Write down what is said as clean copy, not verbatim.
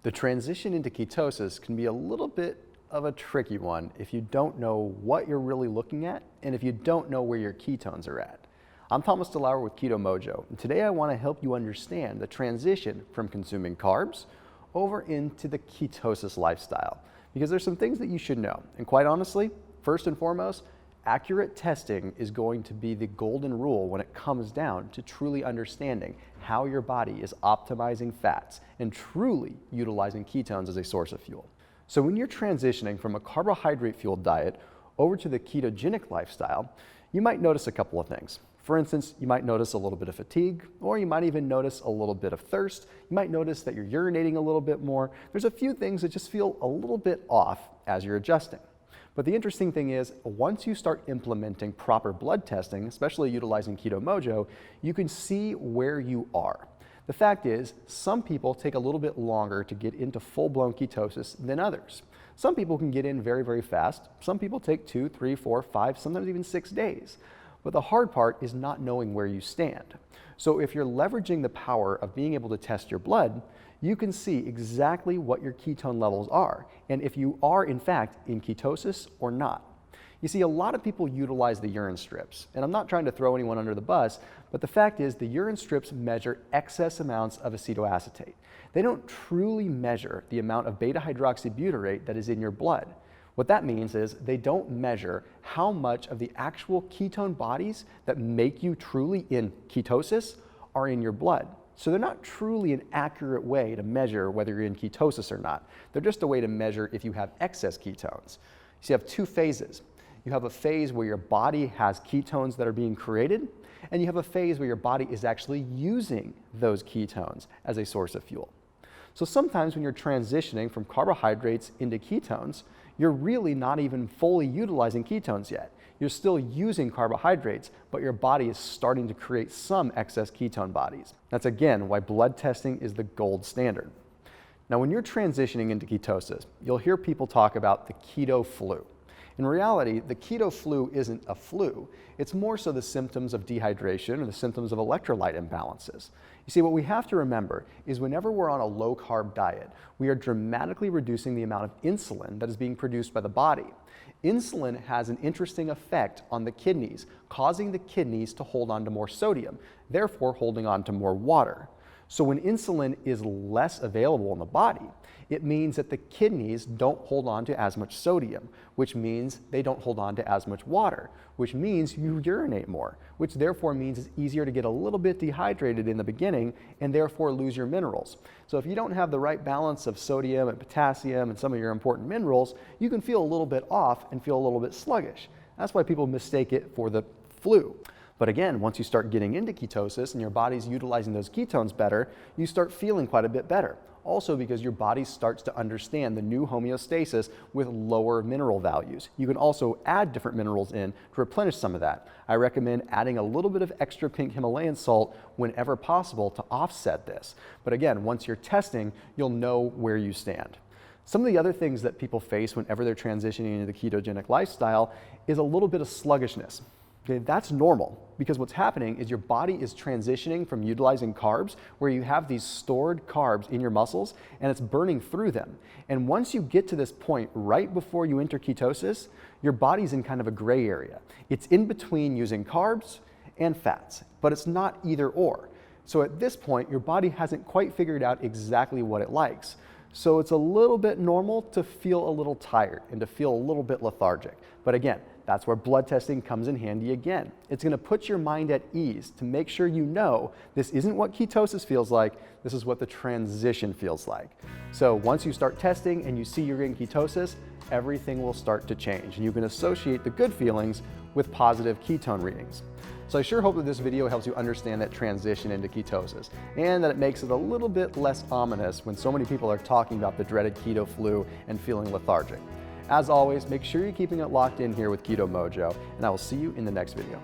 The transition into ketosis can be a little bit of a tricky one if you don't know what you're really looking at and if you don't know where your ketones are at. I'm DeLauer with Keto-Mojo, and today I want to help you understand the transition from consuming carbs over into the ketosis lifestyle, because there's some things that you should know. And quite honestly, first and foremost, accurate testing is going to be the golden rule when it comes down to truly understanding how your body is optimizing fats and truly utilizing ketones as a source of fuel. So when you're transitioning from a carbohydrate-fueled diet over to the ketogenic lifestyle, you might notice a couple of things. For instance, you might notice a little bit of fatigue, or you might even notice a little bit of thirst. You might notice that you're urinating a little bit more. There's a few things that just feel a little bit off as you're adjusting. But the interesting thing is, once you start implementing proper blood testing, especially utilizing Keto-Mojo, you can see where you are. The fact is, some people take a little bit longer to get into full-blown ketosis than others. Some people can get in very, very fast. Some people take 2, 3, 4, 5, sometimes even 6 days. But the hard part is not knowing where you stand. So if you're leveraging the power of being able to test your blood, you can see exactly what your ketone levels are, and if you are in fact in ketosis or not. You see, a lot of people utilize the urine strips, and I'm not trying to throw anyone under the bus, but the fact is the urine strips measure excess amounts of acetoacetate. They don't truly measure the amount of beta-hydroxybutyrate that is in your blood. What that means is they don't measure how much of the actual ketone bodies that make you truly in ketosis are in your blood. So they're not truly an accurate way to measure whether you're in ketosis or not. They're just a way to measure if you have excess ketones. So you have two phases. You have a phase where your body has ketones that are being created, and you have a phase where your body is actually using those ketones as a source of fuel. So sometimes when you're transitioning from carbohydrates into ketones, you're really not even fully utilizing ketones yet. You're still using carbohydrates, but your body is starting to create some excess ketone bodies. That's again why blood testing is the gold standard. Now, when you're transitioning into ketosis, you'll hear people talk about the keto flu. In reality, the keto flu isn't a flu. It's more so the symptoms of dehydration or the symptoms of electrolyte imbalances. You see, what we have to remember is whenever we're on a low-carb diet, we are dramatically reducing the amount of insulin that is being produced by the body. Insulin has an interesting effect on the kidneys, causing the kidneys to hold on to more sodium, therefore holding on to more water. So when insulin is less available in the body, it means that the kidneys don't hold on to as much sodium, which means they don't hold on to as much water, which means you urinate more, which therefore means it's easier to get a little bit dehydrated in the beginning and therefore lose your minerals. So if you don't have the right balance of sodium and potassium and some of your important minerals, you can feel a little bit off and feel a little bit sluggish. That's why people mistake it for the flu. But again, once you start getting into ketosis and your body's utilizing those ketones better, you start feeling quite a bit better. Also because your body starts to understand the new homeostasis with lower mineral values. You can also add different minerals in to replenish some of that. I recommend adding a little bit of extra pink Himalayan salt whenever possible to offset this. But again, once you're testing, you'll know where you stand. Some of the other things that people face whenever they're transitioning into the ketogenic lifestyle is a little bit of sluggishness. Okay, that's normal because what's happening is your body is transitioning from utilizing carbs where you have these stored carbs in your muscles and it's burning through them. And once you get to this point right before you enter ketosis, your body's in kind of a gray area. It's in between using carbs and fats, but it's not either or. So at this point, your body hasn't quite figured out exactly what it likes. So it's a little bit normal to feel a little tired and to feel a little bit lethargic. But again, that's where blood testing comes in handy again. It's going to put your mind at ease to make sure you know this isn't what ketosis feels like, this is what the transition feels like. So once you start testing and you see you're in ketosis, everything will start to change and you can associate the good feelings with positive ketone readings. So I sure hope that this video helps you understand that transition into ketosis and that it makes it a little bit less ominous when so many people are talking about the dreaded keto flu and feeling lethargic. As always, make sure you're keeping it locked in here with Keto-Mojo, and I will see you in the next video.